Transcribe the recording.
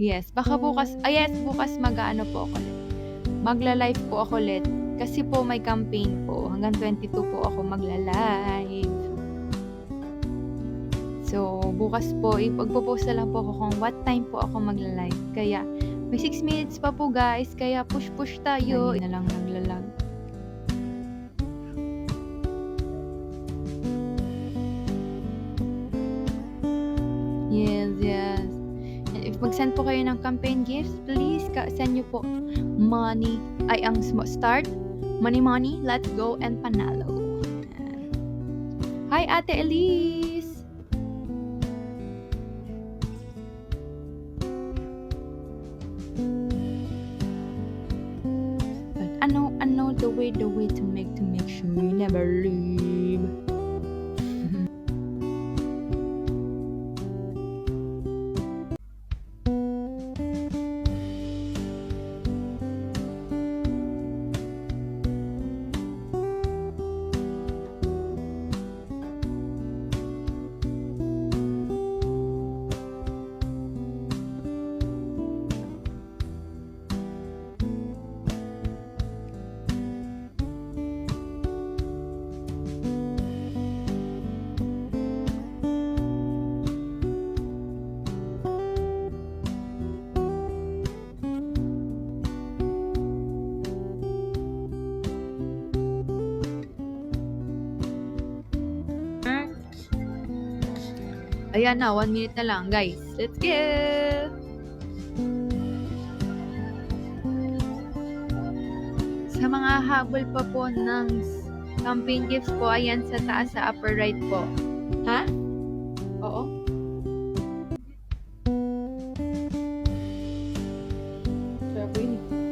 Yes, baka bukas yes, bukas mag-aano po ako ulit, magla-live po ako ulit. Kasi po may campaign po, hanggang 22 po ako magla-live. So, bukas po magpo-post na lang po ako kung what time po ako magla-live. Kaya may 6 minutes pa po guys, kaya push tayo. Kanina lang nagla-lag. Yes, yes. And if mag-send po kayo ng campaign gifts, please send nyo po money, ay ang start, money, let's go, and panalo. Hi, Ate Elise! But I know the way to make sure you never leave. Ayan na, 1 minute na lang, guys. Let's go! Sa mga habol pa po ng campaign gifts po, ayan sa taas sa upper right po. Ha? Oo? Sabi yun.